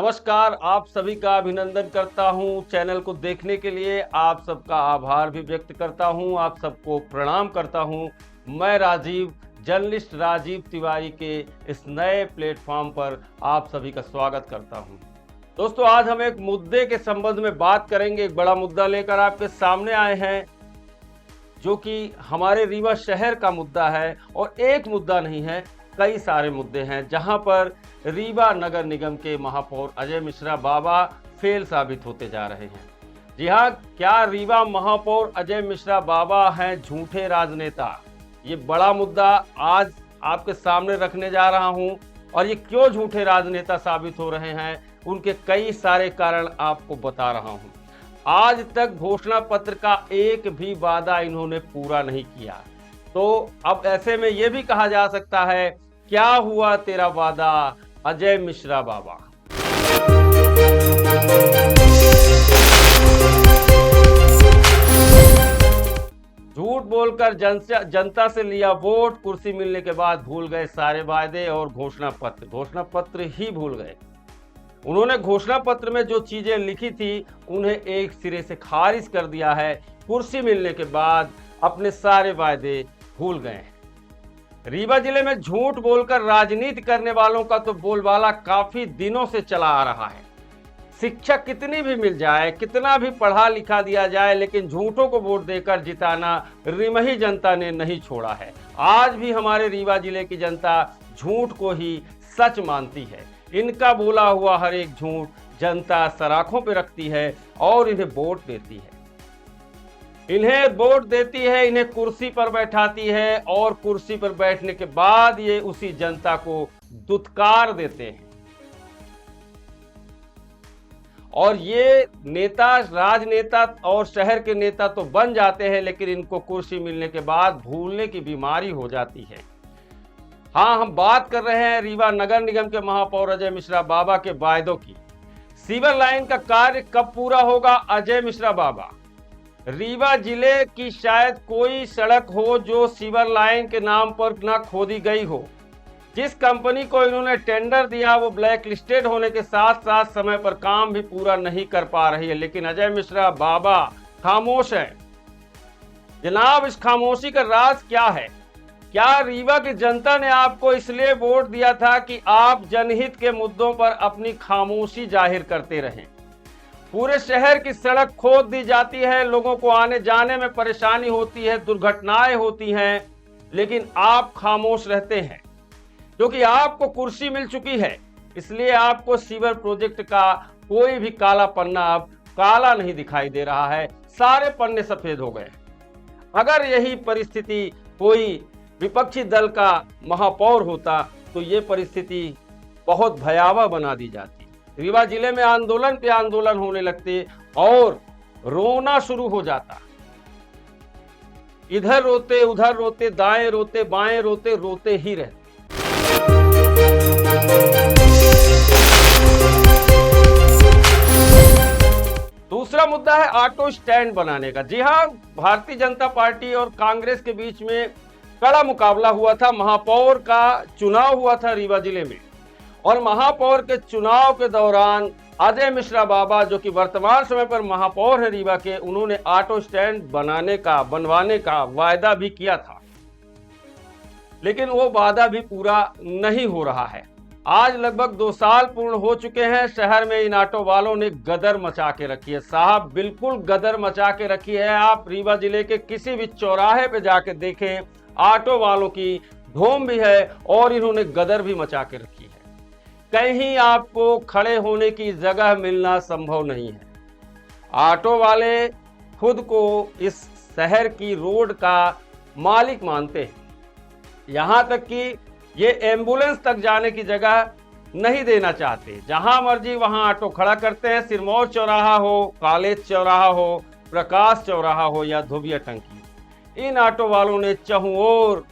नमस्कार, आप सभी का अभिनंदन करता हूं। चैनल को देखने के लिए आप सबका आभार भी व्यक्त करता हूं। आप सबको प्रणाम करता हूं। मैं राजीव, जर्नलिस्ट राजीव तिवारी के इस नए प्लेटफॉर्म पर आप सभी का स्वागत करता हूं। दोस्तों, आज हम एक मुद्दे के संबंध में बात करेंगे। एक बड़ा मुद्दा लेकर आपके सामने आए हैं, जो कि हमारे रीवा शहर का मुद्दा है। और एक मुद्दा नहीं है, कई सारे मुद्दे हैं जहां पर रीवा नगर निगम के महापौर अजय मिश्रा बाबा फेल साबित होते जा रहे हैं। जी हाँ, क्या रीवा महापौर अजय मिश्रा बाबा हैं झूठे राजनेता? ये बड़ा मुद्दा आज आपके सामने रखने जा रहा हूं। और ये क्यों झूठे राजनेता साबित हो रहे हैं, उनके कई सारे कारण आपको बता रहा हूं। आज तक घोषणा पत्र का एक भी वादा इन्होंने पूरा नहीं किया। तो अब ऐसे में ये भी कहा जा सकता है, क्या हुआ तेरा वादा अजय मिश्रा बाबा। झूठ बोलकर जनता से लिया वोट, कुर्सी मिलने के बाद भूल गए सारे वादे और घोषणा पत्र ही भूल गए। उन्होंने घोषणा पत्र में जो चीजें लिखी थी उन्हें एक सिरे से खारिज कर दिया है। कुर्सी मिलने के बाद अपने सारे वादे भूल गए हैं। रीवा जिले में झूठ बोलकर राजनीति करने वालों का तो बोलबाला काफी दिनों से चला आ रहा है। शिक्षक कितनी भी मिल जाए, कितना भी पढ़ा लिखा दिया जाए, लेकिन झूठों को वोट देकर जिताना रिमही जनता ने नहीं छोड़ा है। आज भी हमारे रीवा जिले की जनता झूठ को ही सच मानती है। इनका बोला हुआ हर एक झूठ जनता सराखों पर रखती है और इन्हें वोट देती है। इन्हें कुर्सी पर बैठाती है और कुर्सी पर बैठने के बाद ये उसी जनता को दुत्कार देते हैं। और ये नेता, राजनेता और शहर के नेता तो बन जाते हैं, लेकिन इनको कुर्सी मिलने के बाद भूलने की बीमारी हो जाती है। हाँ, हम बात कर रहे हैं रीवा नगर निगम के महापौर अजय मिश्रा बाबा के वायदों की। सीवर लाइन का कार्य कब पूरा होगा अजय मिश्रा बाबा? रीवा जिले की शायद कोई सड़क हो जो सीवर लाइन के नाम पर ना खोदी गई हो। जिस कंपनी को इन्होंने टेंडर दिया वो ब्लैक लिस्टेड होने के साथ साथ समय पर काम भी पूरा नहीं कर पा रही है, लेकिन अजय मिश्रा बाबा खामोश है। जनाब, इस खामोशी का राज क्या है? क्या रीवा की जनता ने आपको इसलिए वोट दिया था कि आप जनहित के मुद्दों पर अपनी खामोशी जाहिर करते रहें? पूरे शहर की सड़क खोद दी जाती है, लोगों को आने जाने में परेशानी होती है, दुर्घटनाएं होती हैं, लेकिन आप खामोश रहते हैं क्योंकि आपको कुर्सी मिल चुकी है। इसलिए आपको सीवर प्रोजेक्ट का कोई भी काला पन्ना अब काला नहीं दिखाई दे रहा है, सारे पन्ने सफेद हो गए। अगर यही परिस्थिति कोई विपक्षी दल का महापौर होता तो ये परिस्थिति बहुत भयावह बना दी जाती। रीवा जिले में आंदोलन पे आंदोलन होने लगते और रोना शुरू हो जाता। इधर रोते, उधर रोते, दाएं रोते, बाएं रोते, रोते ही रहते। दूसरा मुद्दा है ऑटो स्टैंड बनाने का। जी हां, भारतीय जनता पार्टी और कांग्रेस के बीच में कड़ा मुकाबला हुआ था। महापौर का चुनाव हुआ था रीवा जिले में, और महापौर के चुनाव के दौरान अजय मिश्रा बाबा, जो कि वर्तमान समय पर महापौर है रीवा के, उन्होंने ऑटो स्टैंड बनवाने का वायदा भी किया था, लेकिन वो वादा भी पूरा नहीं हो रहा है। आज लगभग 2 साल पूर्ण हो चुके हैं। शहर में इन ऑटो वालों ने गदर मचा के रखी है। साहब, बिल्कुल गदर मचा के रखी है। आप रीवा जिले के किसी भी चौराहे पे जाके देखें, ऑटो वालों की धूम भी है और इन्होंने गदर भी मचा के रखी है। कहीं आपको खड़े होने की जगह मिलना संभव नहीं है। ऑटो वाले खुद को इस शहर की रोड का मालिक मानते हैं, यहाँ तक कि ये एम्बुलेंस तक जाने की जगह नहीं देना चाहते। जहां मर्जी वहां ऑटो खड़ा करते हैं। सिरमौर चौराहा हो, कॉलेज चौराहा हो, प्रकाश चौराहा हो या धोबिया टंकी, इन ऑटो वालों ने चहुं ओर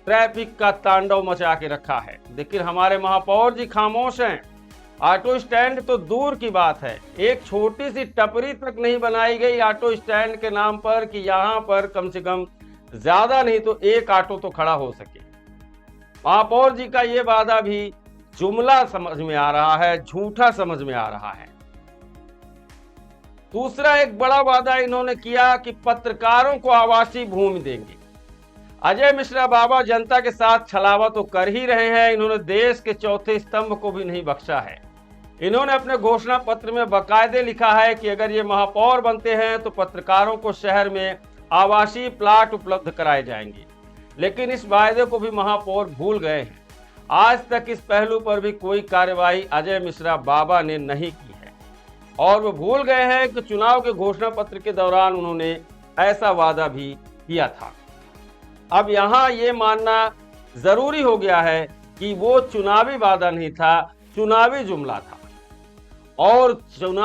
ट्रैफिक का तांडव मचा के रखा है। लेकिन हमारे महापौर जी खामोश हैं। ऑटो स्टैंड तो दूर की बात है, एक छोटी सी टपरी तक नहीं बनाई गई ऑटो स्टैंड के नाम पर कि यहाँ पर कम से कम ज्यादा नहीं तो एक ऑटो तो खड़ा हो सके। महापौर जी का ये वादा भी जुमला समझ में आ रहा है, झूठा समझ में आ रहा है। दूसरा एक बड़ा वादा इन्होंने किया कि पत्रकारों को आवासीय भूमि देंगे। अजय मिश्रा बाबा जनता के साथ छलावा तो कर ही रहे हैं, इन्होंने देश के चौथे स्तंभ को भी नहीं बख्शा है। इन्होंने अपने घोषणा पत्र में बाकायदे लिखा है कि अगर ये महापौर बनते हैं तो पत्रकारों को शहर में आवासीय प्लाट उपलब्ध कराए जाएंगे। लेकिन इस वायदे को भी महापौर भूल गए हैं। आज तक इस पहलू पर भी कोई कार्यवाही अजय मिश्रा बाबा ने नहीं की है और वो भूल गए हैं कि चुनाव के घोषणा पत्र के दौरान उन्होंने ऐसा वादा भी किया था। अब यहाँ ये मानना जरूरी हो गया है कि वो चुनावी वादा नहीं था, चुनावी जुमला था। और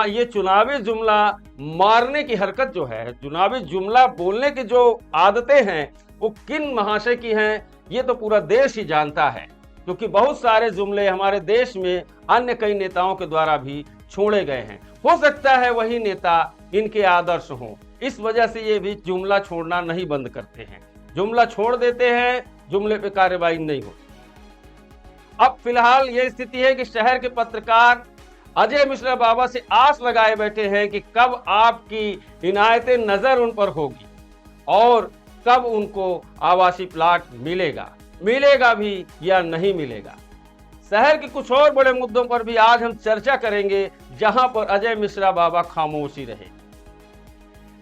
ये चुनावी जुमला मारने की हरकत जो है, चुनावी जुमला बोलने की जो आदतें हैं वो किन महाशय की हैं, ये तो पूरा देश ही जानता है, क्योंकि बहुत सारे जुमले हमारे देश में अन्य कई नेताओं के द्वारा भी छोड़े गए हैं। हो सकता है वही नेता इनके आदर्श हों, इस वजह से ये भी जुमला छोड़ना नहीं बंद करते हैं। जुमला छोड़ देते हैं, जुमले पे कार्रवाई नहीं होती। अब फिलहाल ये स्थिति है कि शहर के पत्रकार अजय मिश्रा बाबा से आस लगाए बैठे हैं कि कब आपकी इनायत नजर उन पर होगी और कब उनको आवासीय प्लाट मिलेगा भी या नहीं मिलेगा। शहर के कुछ और बड़े मुद्दों पर भी आज हम चर्चा करेंगे, जहां पर अजय मिश्रा बाबा खामोशी रहे।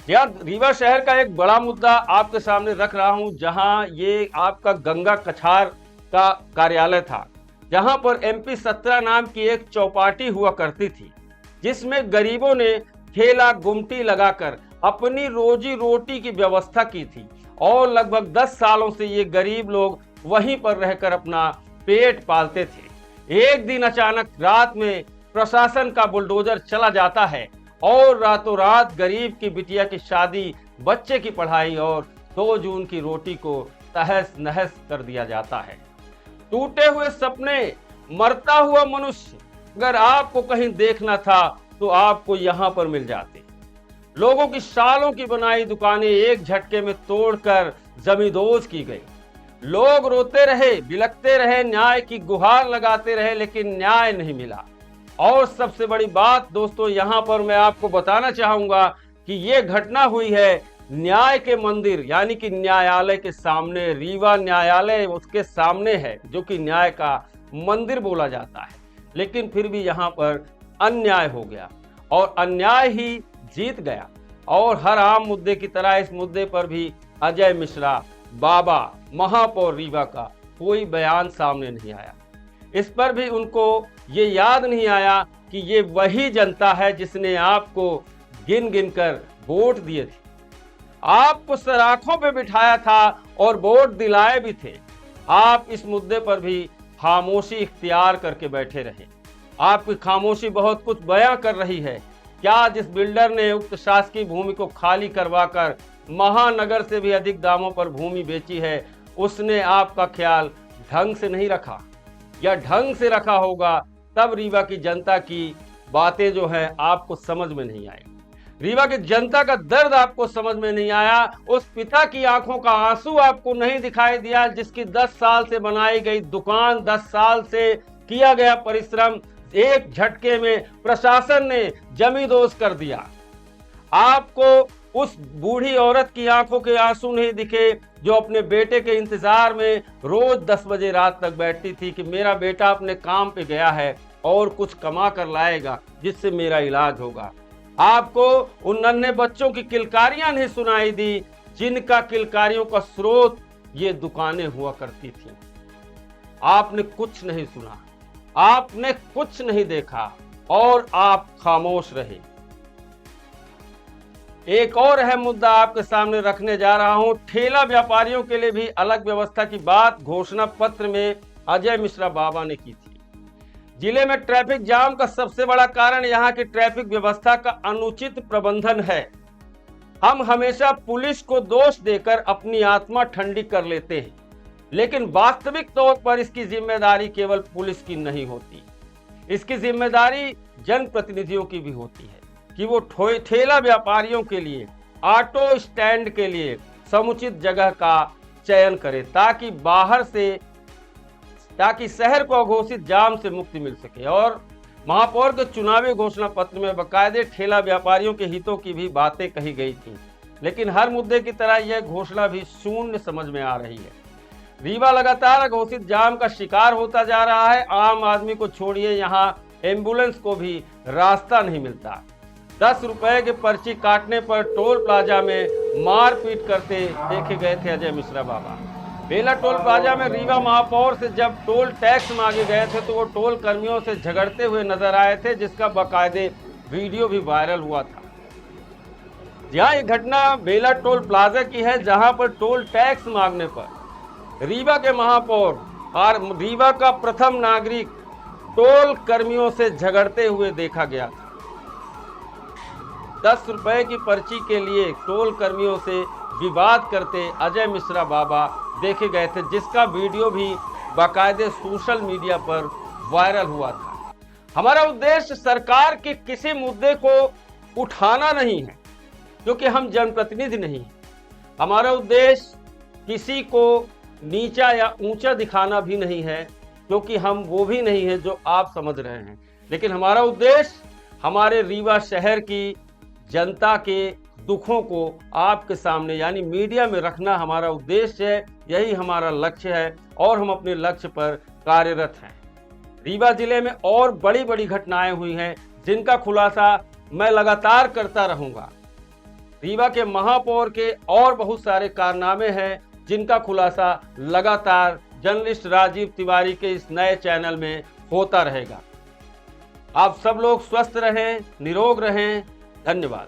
यार, रीवा शहर का एक बड़ा मुद्दा आपके सामने रख रहा हूं, जहां ये आपका गंगा कछार का कार्यालय था, जहां पर MP 17 नाम की एक चौपाटी हुआ करती थी, जिसमें गरीबों ने ठेला गुमटी लगाकर अपनी रोजी रोटी की व्यवस्था की थी और लगभग 10 सालों से ये गरीब लोग वहीं पर रहकर अपना पेट पालते थे। एक दिन अचानक रात में प्रशासन का बुलडोजर चला जाता है और रातों रात गरीब की बिटिया की शादी, बच्चे की पढ़ाई और 2 जून की रोटी को तहस नहस कर दिया जाता है। टूटे हुए सपने, मरता हुआ मनुष्य अगर आपको कहीं देखना था तो आपको यहाँ पर मिल जाते। लोगों की सालों की बनाई दुकानें एक झटके में तोड़कर जमींदोज की गई। लोग रोते रहे, बिलखते रहे, न्याय की गुहार लगाते रहे, लेकिन न्याय नहीं मिला। और सबसे बड़ी बात दोस्तों, यहाँ पर मैं आपको बताना चाहूंगा कि ये घटना हुई है न्याय के मंदिर यानी कि न्यायालय के सामने। रीवा न्यायालय उसके सामने है, जो कि न्याय का मंदिर बोला जाता है। लेकिन फिर भी यहाँ पर अन्याय हो गया और अन्याय ही जीत गया। और हर आम मुद्दे की तरह इस मुद्दे पर भी अजय मिश्रा बाबा, महापौर रीवा का कोई बयान सामने नहीं आया। इस पर भी उनको ये याद नहीं आया कि ये वही जनता है जिसने आपको गिन गिन कर वोट दिए थे, आपको सराखों पे बिठाया था और वोट दिलाए भी थे। आप इस मुद्दे पर भी खामोशी इख्तियार करके बैठे रहे। आपकी खामोशी बहुत कुछ बयां कर रही है। क्या जिस बिल्डर ने उक्त शासकीय भूमि को खाली करवाकर महानगर से भी अधिक दामों पर भूमि बेची है, उसने आपका ख्याल ढंग से नहीं रखा, या ढंग से रखा होगा तब रीवा की जनता की बातें जो है आपको समझ में नहीं आई। रीवा की जनता का दर्द आपको समझ में नहीं आया। उस पिता की आंखों का आंसू आपको नहीं दिखाई दिया, जिसकी 10 साल से बनाई गई दुकान, 10 साल से किया गया परिश्रम एक झटके में प्रशासन ने जमींदोज कर दिया। आपको उस बूढ़ी औरत की आंखों के आंसू नहीं दिखे जो अपने बेटे के इंतजार में रोज 10 बजे रात तक बैठती थी कि मेरा बेटा अपने काम पे गया है और कुछ कमा कर लाएगा जिससे मेरा इलाज होगा। आपको उन नन्हे बच्चों की किलकारियां नहीं सुनाई दी, जिनका किलकारियों का स्रोत ये दुकानें हुआ करती थी। आपने कुछ नहीं सुना, आपने कुछ नहीं देखा और आप खामोश रहे। एक और अहम मुद्दा आपके सामने रखने जा रहा हूं। ठेला व्यापारियों के लिए भी अलग व्यवस्था की बात घोषणा पत्र में अजय मिश्रा बाबा ने की थी। जिले में ट्रैफिक जाम का सबसे बड़ा कारण यहां की ट्रैफिक व्यवस्था का अनुचित प्रबंधन है। हम हमेशा पुलिस को दोष देकर अपनी आत्मा ठंडी कर लेते हैं, लेकिन वास्तविक तौर पर इसकी जिम्मेदारी केवल पुलिस की नहीं होती। इसकी जिम्मेदारी जनप्रतिनिधियों की भी होती है कि वो ठेला व्यापारियों के लिए, ऑटो स्टैंड के लिए समुचित जगह का चयन करे, ताकि बाहर से ताकि शहर को अघोषित जाम से मुक्ति मिल सके। और महापौर के चुनावी घोषणा पत्र में बाकायदे ठेला व्यापारियों के हितों की भी बातें कही गई थी, लेकिन हर मुद्दे की तरह यह घोषणा भी शून्य समझ में आ रही है। रीवा लगातार अघोषित जाम का शिकार होता जा रहा है। आम आदमी को छोड़िए, यहाँ एम्बुलेंस को भी रास्ता नहीं मिलता। 10 रुपए की पर्ची काटने पर टोल प्लाजा में मारपीट करते देखे गए थे अजय मिश्रा बाबा। बेला टोल प्लाजा में रीवा महापौर से जब टोल टैक्स मांगे गए थे तो वो टोल कर्मियों से झगड़ते हुए नजर आए थे, जिसका बाकायदे वीडियो भी वायरल हुआ था। जहां ये घटना बेला टोल प्लाजा की है, जहां पर टोल टैक्स मांगने पर रीवा के महापौर और रीवा का प्रथम नागरिक टोल कर्मियों से झगड़ते हुए देखा गया था। 10 रुपए की पर्ची के लिए टोल कर्मियों से विवाद करते अजय मिश्रा बाबा देखे गए थे, जिसका वीडियो भी बाकायदे सोशल मीडिया पर वायरल हुआ था। हमारा उद्देश्य सरकार के किसी मुद्दे को उठाना नहीं है, क्योंकि हम जनप्रतिनिधि नहीं हैं। हमारा उद्देश्य किसी को नीचा या ऊंचा दिखाना भी नहीं है, क्योंकि हम वो भी नहीं है जो आप समझ रहे हैं। लेकिन हमारा उद्देश्य हमारे रीवा शहर की जनता के दुखों को आपके सामने यानी मीडिया में रखना हमारा उद्देश्य है। यही हमारा लक्ष्य है और हम अपने लक्ष्य पर कार्यरत हैं। रीवा जिले में और बड़ी बड़ी घटनाएं हुई हैं, जिनका खुलासा मैं लगातार करता रहूंगा। रीवा के महापौर के और बहुत सारे कारनामे हैं, जिनका खुलासा लगातार जर्नलिस्ट राजीव तिवारी के इस नए चैनल में होता रहेगा। आप सब लोग स्वस्थ रहें, निरोग रहें। धन्यवाद।